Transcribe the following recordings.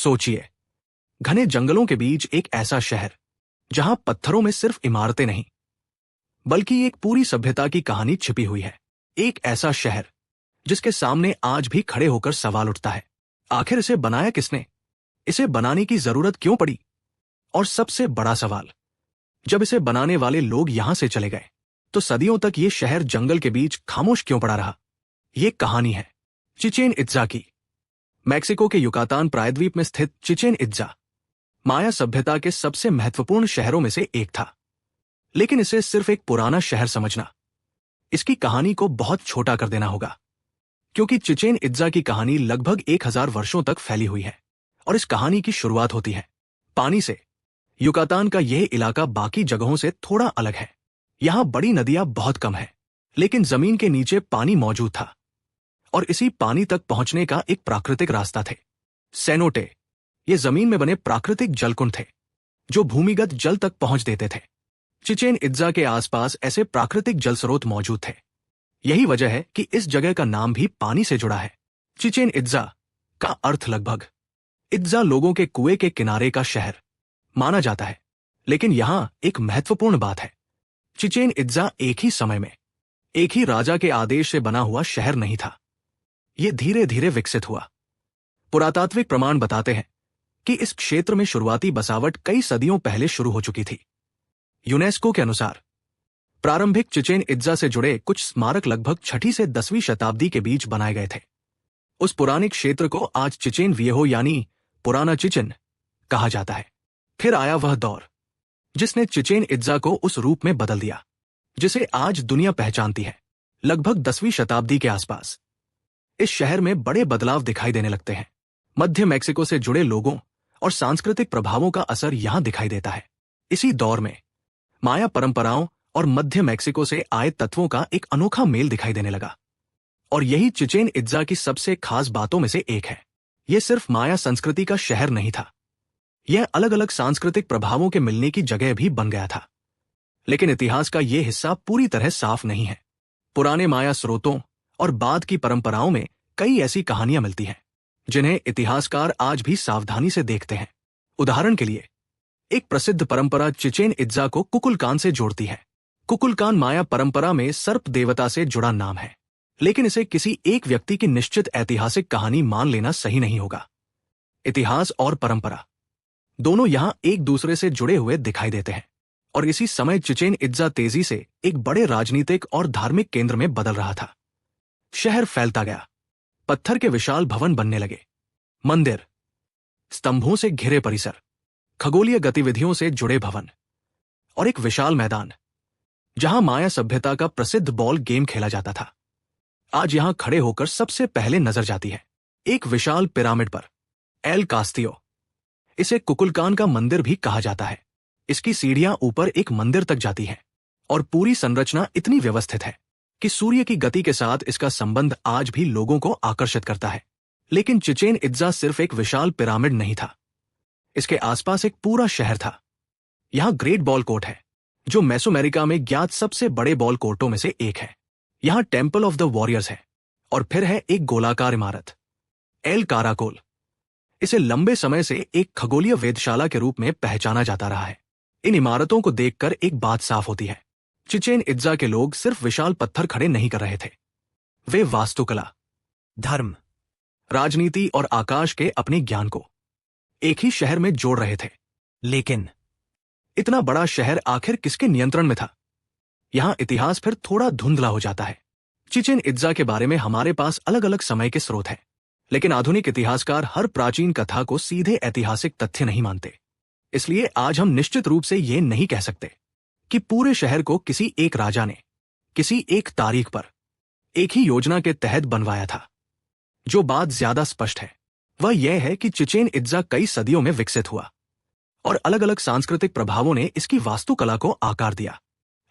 सोचिए, घने जंगलों के बीच एक ऐसा शहर जहां पत्थरों में सिर्फ इमारतें नहीं बल्कि एक पूरी सभ्यता की कहानी छिपी हुई है। एक ऐसा शहर जिसके सामने आज भी खड़े होकर सवाल उठता है, आखिर इसे बनाया किसने, इसे बनाने की जरूरत क्यों पड़ी, और सबसे बड़ा सवाल, जब इसे बनाने वाले लोग यहां से चले गए तो सदियों तक ये शहर जंगल के बीच खामोश क्यों पड़ा रहा। ये कहानी है चिचेन इत्जा की। मैक्सिको के युकातान प्रायद्वीप में स्थित चिचेन इत्जा माया सभ्यता के सबसे महत्वपूर्ण शहरों में से एक था। लेकिन इसे सिर्फ एक पुराना शहर समझना, इसकी कहानी को बहुत छोटा कर देना होगा, क्योंकि चिचेन इत्जा की कहानी लगभग 1000 वर्षों तक फैली हुई है। और इस कहानी की शुरुआत होती है पानी से। युकातान का यह इलाका बाकी जगहों से थोड़ा अलग है। यहां बड़ी नदियां बहुत कम है, लेकिन जमीन के नीचे पानी मौजूद था, और इसी पानी तक पहुंचने का एक प्राकृतिक रास्ता थे सेनोटे। ये जमीन में बने प्राकृतिक जलकुंड थे जो भूमिगत जल तक पहुंच देते थे। चिचेन इत्जा के आसपास ऐसे प्राकृतिक जल स्रोत मौजूद थे। यही वजह है कि इस जगह का नाम भी पानी से जुड़ा है। चिचेन इत्जा का अर्थ लगभग इत्जा लोगों के कुएं के किनारे का शहर माना जाता है। लेकिन यहां एक महत्वपूर्ण बात है, चिचेन इत्जा एक ही समय में एक ही राजा के आदेश से बना हुआ शहर नहीं था। यह धीरे धीरे विकसित हुआ। पुरातात्विक प्रमाण बताते हैं कि इस क्षेत्र में शुरुआती बसावट कई सदियों पहले शुरू हो चुकी थी। यूनेस्को के अनुसार प्रारंभिक चिचेन इत्जा से जुड़े कुछ स्मारक लगभग 6वीं से 10वीं शताब्दी के बीच बनाए गए थे। उस पुराने क्षेत्र को आज चिचेन वियहो यानी पुराना चिचेन कहा जाता है। फिर आया वह दौर जिसने चिचेन इत्जा को उस रूप में बदल दिया जिसे आज दुनिया पहचानती है। लगभग 10वीं शताब्दी के आसपास इस शहर में बड़े बदलाव दिखाई देने लगते हैं। मध्य मैक्सिको से जुड़े लोगों और सांस्कृतिक प्रभावों का असर यहां दिखाई देता है। इसी दौर में माया परंपराओं और मध्य मैक्सिको से आए तत्वों का एक अनोखा मेल दिखाई देने लगा। और यही चिचेन इत्जा की सबसे खास बातों में से एक है। यह सिर्फ माया संस्कृति का शहर नहीं था, यह अलग अलग सांस्कृतिक प्रभावों के मिलने की जगह भी बन गया था। लेकिन इतिहास का यह हिस्सा पूरी तरह साफ नहीं है। पुराने माया स्रोतों और बाद की परंपराओं में कई ऐसी कहानियां मिलती हैं जिन्हें इतिहासकार आज भी सावधानी से देखते हैं। उदाहरण के लिए, एक प्रसिद्ध परंपरा चिचेन इत्जा को कुकुलकान से जोड़ती है। कुकुलकान माया परंपरा में सर्प देवता से जुड़ा नाम है, लेकिन इसे किसी एक व्यक्ति की निश्चित ऐतिहासिक कहानी मान लेना सही नहीं होगा। इतिहास और परंपरा दोनों यहां एक दूसरे से जुड़े हुए दिखाई देते हैं। और इसी समय चिचेन इत्जा तेजी से एक बड़े राजनीतिक और धार्मिक केंद्र में बदल रहा था। शहर फैलता गया, पत्थर के विशाल भवन बनने लगे, मंदिर, स्तंभों से घिरे परिसर, खगोलीय गतिविधियों से जुड़े भवन, और एक विशाल मैदान जहां माया सभ्यता का प्रसिद्ध बॉल गेम खेला जाता था। आज यहां खड़े होकर सबसे पहले नजर जाती है एक विशाल पिरामिड पर, एल कास्तियो। इसे कुकुलकान का मंदिर भी कहा जाता है। इसकी सीढ़ियां ऊपर एक मंदिर तक जाती हैं और पूरी संरचना इतनी व्यवस्थित है कि सूर्य की गति के साथ इसका संबंध आज भी लोगों को आकर्षित करता है। लेकिन चिचेन इत्जा सिर्फ एक विशाल पिरामिड नहीं था, इसके आसपास एक पूरा शहर था। यहां ग्रेट बॉल कोर्ट है जो मेसोअमेरिका में ज्ञात सबसे बड़े बॉल कोर्टों में से एक है। यहां टेम्पल ऑफ द वॉरियर्स है, और फिर है एक गोलाकार इमारत, एल काराकोल। इसे लंबे समय से एक खगोलीय वेधशाला के रूप में पहचाना जाता रहा है। इन इमारतों को देखकर एक बात साफ होती है, चिचेन इत्जा के लोग सिर्फ विशाल पत्थर खड़े नहीं कर रहे थे, वे वास्तुकला, धर्म, राजनीति और आकाश के अपने ज्ञान को एक ही शहर में जोड़ रहे थे। लेकिन इतना बड़ा शहर आखिर किसके नियंत्रण में था? यहां इतिहास फिर थोड़ा धुंधला हो जाता है। चिचेन इत्जा के बारे में हमारे पास अलग अलग समय के स्रोत हैं, लेकिन आधुनिक इतिहासकार हर प्राचीन कथा को सीधे ऐतिहासिक तथ्य नहीं मानते। इसलिए आज हम निश्चित रूप से यह नहीं कह सकते कि पूरे शहर को किसी एक राजा ने किसी एक तारीख पर एक ही योजना के तहत बनवाया था। जो बात ज्यादा स्पष्ट है वह यह है कि चिचेन इत्जा कई सदियों में विकसित हुआ और अलग अलग सांस्कृतिक प्रभावों ने इसकी वास्तुकला को आकार दिया।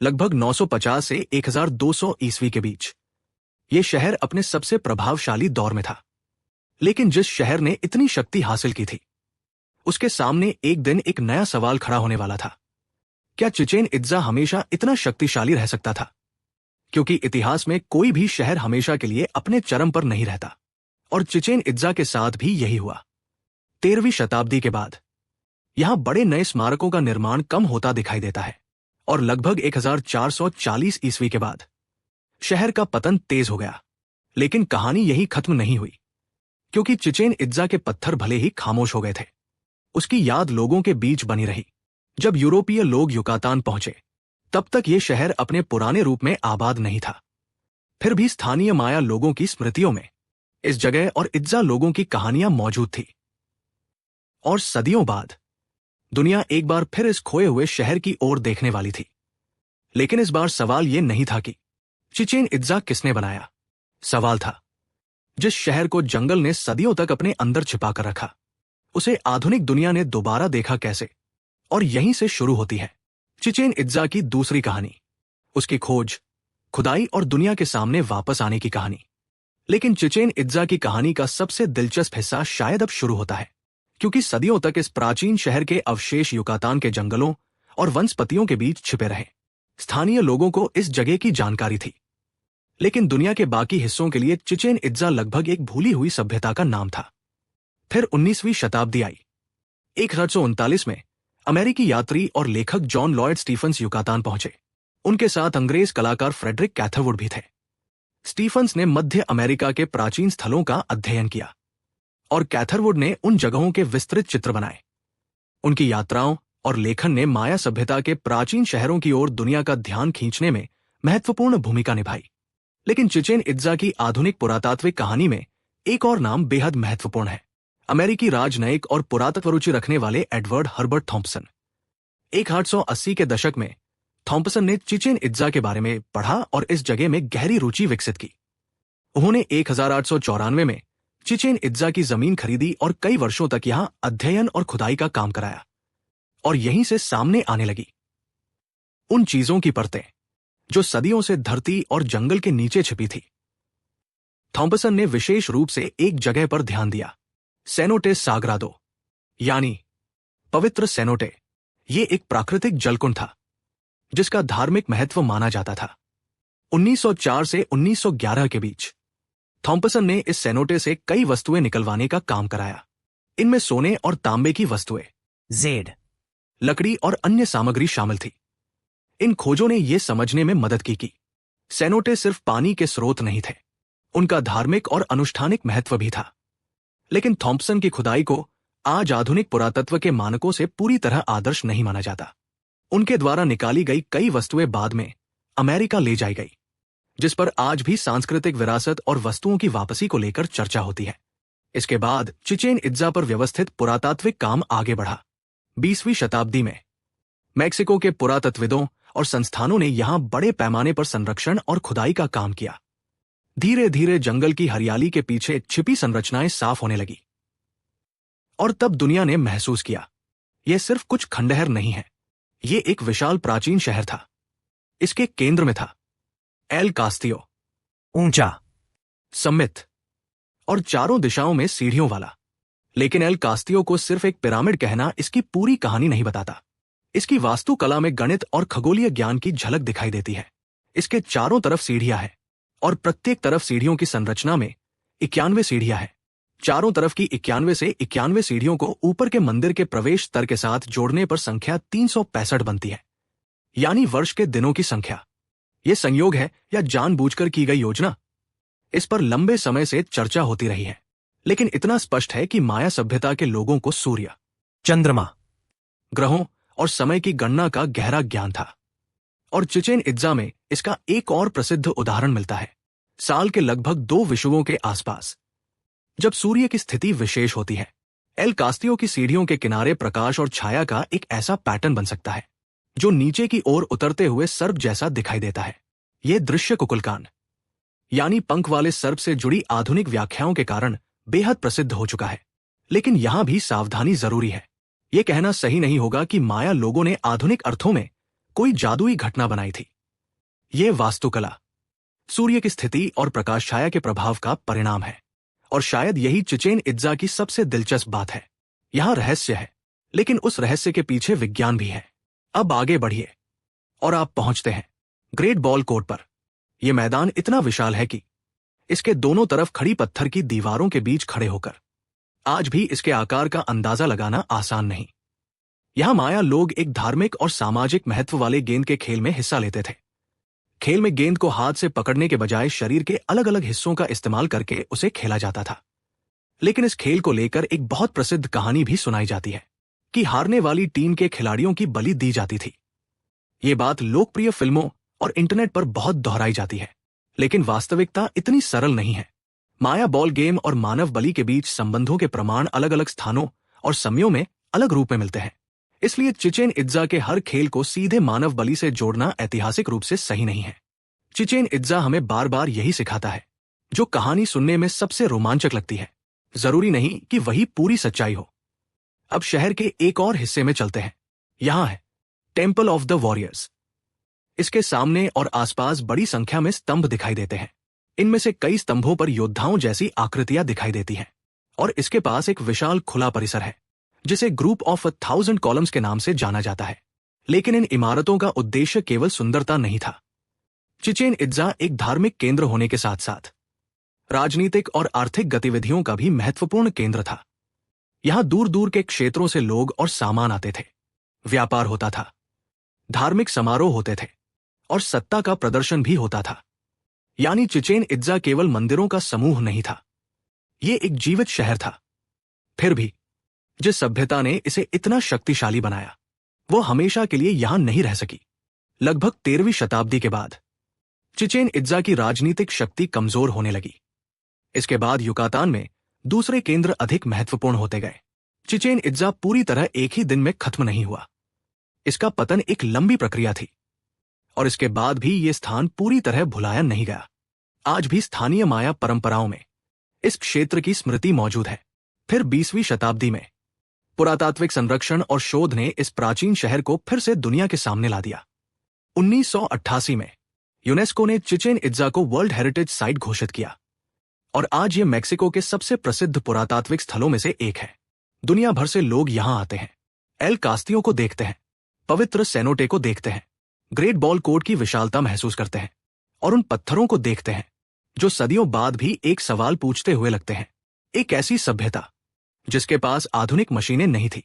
लगभग 950 से 1200 ईस्वी के बीच यह शहर अपने सबसे प्रभावशाली दौर में था। लेकिन जिस शहर ने इतनी शक्ति हासिल की थी, उसके सामने एक दिन एक नया सवाल खड़ा होने वाला था। क्या चिचेन इत्जा हमेशा इतना शक्तिशाली रह सकता था? क्योंकि इतिहास में कोई भी शहर हमेशा के लिए अपने चरम पर नहीं रहता, और चिचेन इत्जा के साथ भी यही हुआ। 13वीं शताब्दी के बाद यहां बड़े नए स्मारकों का निर्माण कम होता दिखाई देता है और लगभग 1440 ईस्वी के बाद शहर का पतन तेज हो गया। लेकिन कहानी यही खत्म नहीं हुई, क्योंकि चिचेन इत्जा के पत्थर भले ही खामोश हो गए थे, उसकी याद लोगों के बीच बनी रही। जब यूरोपीय लोग युकातान पहुंचे तब तक ये शहर अपने पुराने रूप में आबाद नहीं था। फिर भी स्थानीय माया लोगों की स्मृतियों में इस जगह और इत्जा लोगों की कहानियां मौजूद थी। और सदियों बाद दुनिया एक बार फिर इस खोए हुए शहर की ओर देखने वाली थी। लेकिन इस बार सवाल यह नहीं था कि चिचेन इत्जा किसने बनाया। सवाल था, जिस शहर को जंगल ने सदियों तक अपने अंदर छिपा कर रखा, उसे आधुनिक दुनिया ने दोबारा देखा कैसे। और यहीं से शुरू होती है चिचेन इत्जा की दूसरी कहानी, उसकी खोज, खुदाई और दुनिया के सामने वापस आने की कहानी। लेकिन चिचेन इत्जा की कहानी का सबसे दिलचस्प हिस्सा शायद अब शुरू होता है, क्योंकि सदियों तक इस प्राचीन शहर के अवशेष युकातान के जंगलों और वनस्पतियों के बीच छिपे रहे। स्थानीय लोगों को इस जगह की जानकारी थी, लेकिन दुनिया के बाकी हिस्सों के लिए चिचेन इत्जा लगभग एक भूली हुई सभ्यता का नाम था। फिर 19वीं शताब्दी आई। 1839 में अमेरिकी यात्री और लेखक जॉन लॉयड स्टीफंस युकातान पहुंचे। उनके साथ अंग्रेज कलाकार फ्रेडरिक कैथरवुड भी थे। स्टीफंस ने मध्य अमेरिका के प्राचीन स्थलों का अध्ययन किया और कैथरवुड ने उन जगहों के विस्तृत चित्र बनाए। उनकी यात्राओं और लेखन ने माया सभ्यता के प्राचीन शहरों की ओर दुनिया का ध्यान खींचने में महत्वपूर्ण भूमिका निभाई। लेकिन चिचेन इत्जा की आधुनिक पुरातात्विक कहानी में एक और नाम बेहद महत्वपूर्ण है, अमेरिकी राजनयिक और पुरातत्व रुचि रखने वाले एडवर्ड हर्बर्ट थॉम्पसन। 1880 के दशक में थॉम्पसन ने चिचेन इत्जा के बारे में पढ़ा और इस जगह में गहरी रुचि विकसित की। उन्होंने 1894 में चिचेन इत्जा की जमीन खरीदी और कई वर्षों तक यहां अध्ययन और खुदाई का काम कराया। और यहीं से सामने आने लगी उन चीजों की परतें जो सदियों से धरती और जंगल के नीचे छिपी थी। थॉम्पसन ने विशेष रूप से एक जगह पर ध्यान दिया, सेनोटे साग्रादो, यानी पवित्र सेनोटे। ये एक प्राकृतिक जलकुंड था जिसका धार्मिक महत्व माना जाता था। 1904 से 1911 के बीच थॉम्पसन ने इस सेनोटे से कई वस्तुएं निकलवाने का काम कराया। इनमें सोने और तांबे की वस्तुएं, जेड, लकड़ी और अन्य सामग्री शामिल थी। इन खोजों ने यह समझने में मदद की कि सेनोटे सिर्फ पानी के स्रोत नहीं थे, उनका धार्मिक और अनुष्ठानिक महत्व भी था। लेकिन थॉम्पसन की खुदाई को आज आधुनिक पुरातत्व के मानकों से पूरी तरह आदर्श नहीं माना जाता। उनके द्वारा निकाली गई कई वस्तुएं बाद में अमेरिका ले जाई गई, जिस पर आज भी सांस्कृतिक विरासत और वस्तुओं की वापसी को लेकर चर्चा होती है। इसके बाद चिचेन इत्जा पर व्यवस्थित पुरातात्विक काम आगे बढ़ा। 20वीं शताब्दी में मैक्सिको के पुरातत्वविदों और संस्थानों ने यहां बड़े पैमाने पर संरक्षण और खुदाई का काम किया। धीरे धीरे जंगल की हरियाली के पीछे छिपी संरचनाएं साफ होने लगी। और तब दुनिया ने महसूस किया, यह सिर्फ कुछ खंडहर नहीं है, यह एक विशाल प्राचीन शहर था। इसके केंद्र में था एल कास्तियो, ऊंचा, सममित और चारों दिशाओं में सीढ़ियों वाला। लेकिन एल कास्तियो को सिर्फ एक पिरामिड कहना इसकी पूरी कहानी नहीं बताता। इसकी वास्तुकला में गणित और खगोलीय ज्ञान की झलक दिखाई देती है। इसके चारों तरफ सीढ़ियां हैं और प्रत्येक तरफ सीढ़ियों की संरचना में 91 सीढ़ियां हैं। चारों तरफ की 91 से 91 सीढ़ियों को ऊपर के मंदिर के प्रवेश स्तर के साथ जोड़ने पर संख्या 365 बनती है, यानी वर्ष के दिनों की संख्या। यह संयोग है या जानबूझकर की गई योजना, इस पर लंबे समय से चर्चा होती रही है। लेकिन इतना स्पष्ट है कि माया सभ्यता के लोगों को सूर्य, चंद्रमा, ग्रहों और समय की गणना का गहरा ज्ञान था। और चिचेन इत्जा में इसका एक और प्रसिद्ध उदाहरण मिलता है। साल के लगभग 2 विषुवों के आसपास जब सूर्य की स्थिति विशेष होती है, एल कास्तियो की सीढ़ियों के किनारे प्रकाश और छाया का एक ऐसा पैटर्न बन सकता है जो नीचे की ओर उतरते हुए सर्प जैसा दिखाई देता है। यह दृश्य कुकुलकान, यानी पंख वाले सर्प से जुड़ी आधुनिक व्याख्याओं के कारण बेहद प्रसिद्ध हो चुका है। लेकिन यहां भी सावधानी जरूरी है। यह कहना सही नहीं होगा कि माया लोगों ने आधुनिक अर्थों में कोई जादुई घटना बनाई थी। यह वास्तुकला, सूर्य की स्थिति और प्रकाश छाया के प्रभाव का परिणाम है। और शायद यही चिचेन इत्जा की सबसे दिलचस्प बात है। यहां रहस्य है, लेकिन उस रहस्य के पीछे विज्ञान भी है। अब आगे बढ़िए और आप पहुंचते हैं ग्रेट बॉल कोर्ट पर। यह मैदान इतना विशाल है कि इसके दोनों तरफ खड़ी पत्थर की दीवारों के बीच खड़े होकर आज भी इसके आकार का अंदाजा लगाना आसान नहीं। यहां माया लोग एक धार्मिक और सामाजिक महत्व वाले गेंद के खेल में हिस्सा लेते थे। खेल में गेंद को हाथ से पकड़ने के बजाय शरीर के अलग अलग हिस्सों का इस्तेमाल करके उसे खेला जाता था। लेकिन इस खेल को लेकर एक बहुत प्रसिद्ध कहानी भी सुनाई जाती है कि हारने वाली टीम के खिलाड़ियों की बलि दी जाती थी। ये बात लोकप्रिय फिल्मों और इंटरनेट पर बहुत दोहराई जाती है, लेकिन वास्तविकता इतनी सरल नहीं है। माया बॉल गेम और मानव बलि के बीच संबंधों के प्रमाण अलग अलग स्थानों और समयों में अलग रूप में मिलते हैं। इसलिए चिचेन इत्जा के हर खेल को सीधे मानव बलि से जोड़ना ऐतिहासिक रूप से सही नहीं है। चिचेन इत्जा हमें बार बार यही सिखाता है, जो कहानी सुनने में सबसे रोमांचक लगती है, जरूरी नहीं कि वही पूरी सच्चाई हो। अब शहर के एक और हिस्से में चलते हैं। यहां है टेम्पल ऑफ द वॉरियर्स। इसके सामने और आसपास बड़ी संख्या में स्तंभ दिखाई देते हैं। इनमें से कई स्तंभों पर योद्धाओं जैसी आकृतियां दिखाई देती हैं, और इसके पास एक विशाल खुला परिसर है जिसे ग्रुप ऑफ 1000 कॉलम्स के नाम से जाना जाता है। लेकिन इन इमारतों का उद्देश्य केवल सुंदरता नहीं था। चिचेन इत्जा एक धार्मिक केंद्र होने के साथ साथ राजनीतिक और आर्थिक गतिविधियों का भी महत्वपूर्ण केंद्र था। यहां दूर दूर के क्षेत्रों से लोग और सामान आते थे, व्यापार होता था, धार्मिक समारोह होते थे और सत्ता का प्रदर्शन भी होता था। यानी चिचेन इत्जा केवल मंदिरों का समूह नहीं था, ये एक जीवित शहर था। फिर भी जिस सभ्यता ने इसे इतना शक्तिशाली बनाया, वो हमेशा के लिए यहां नहीं रह सकी। लगभग 13वीं शताब्दी के बाद चिचेन इत्जा की राजनीतिक शक्ति कमजोर होने लगी। इसके बाद युकातान में दूसरे केंद्र अधिक महत्वपूर्ण होते गए। चिचेन इत्जा पूरी तरह एक ही दिन में खत्म नहीं हुआ। इसका पतन एक लंबी प्रक्रिया थी, और इसके बाद भी ये स्थान पूरी तरह भुलाया नहीं गया। आज भी स्थानीय माया परंपराओं में इस क्षेत्र की स्मृति मौजूद है। फिर 20वीं शताब्दी में पुरातात्विक संरक्षण और शोध ने इस प्राचीन शहर को फिर से दुनिया के सामने ला दिया। 1988 में यूनेस्को ने चिचेन इत्जा को वर्ल्ड हेरिटेज साइट घोषित किया, और आज ये मेक्सिको के सबसे प्रसिद्ध पुरातात्विक स्थलों में से एक है। दुनिया भर से लोग यहां आते हैं, एल कास्तियो को देखते हैं, पवित्र सेनोटे को देखते हैं, ग्रेट बॉल कोर्ट की विशालता महसूस करते हैं, और उन पत्थरों को देखते हैं जो सदियों बाद भी एक सवाल पूछते हुए लगते हैं। एक ऐसी सभ्यता जिसके पास आधुनिक मशीनें नहीं थी,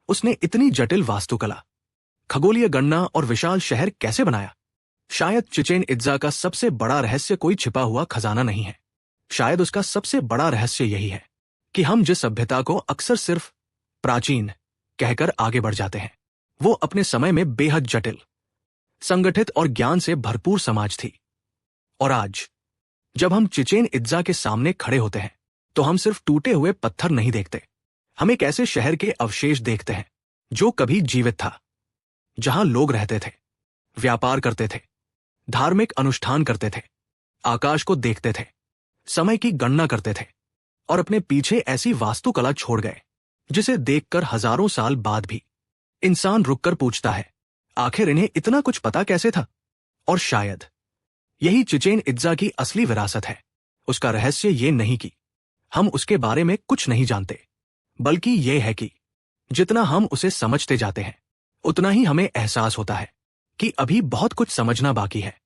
उसने इतनी जटिल वास्तुकला, खगोलीय गणना और विशाल शहर कैसे बनाया? शायद चिचेन इत्जा का सबसे बड़ा रहस्य कोई छिपा हुआ खजाना नहीं है। शायद उसका सबसे बड़ा रहस्य यही है कि हम जिस सभ्यता को अक्सर सिर्फ प्राचीन कहकर आगे बढ़ जाते हैं, वो अपने समय में बेहद जटिल, संगठित और ज्ञान से भरपूर समाज थी। और आज जब हम चिचेन इत्जा के सामने खड़े होते हैं, तो हम सिर्फ टूटे हुए पत्थर नहीं देखते, हम एक ऐसे शहर के अवशेष देखते हैं जो कभी जीवित था, जहां लोग रहते थे, व्यापार करते थे, धार्मिक अनुष्ठान करते थे, आकाश को देखते थे, समय की गणना करते थे, और अपने पीछे ऐसी वास्तुकला छोड़ गए जिसे देखकर हजारों साल बाद भी इंसान रुककर पूछता है, आखिर इन्हें इतना कुछ पता कैसे था? और शायद यही चिचेन इत्जा की असली विरासत है। उसका रहस्य ये नहीं कि हम उसके बारे में कुछ नहीं जानते, बल्कि यह है कि जितना हम उसे समझते जाते हैं, उतना ही हमें एहसास होता है कि अभी बहुत कुछ समझना बाकी है।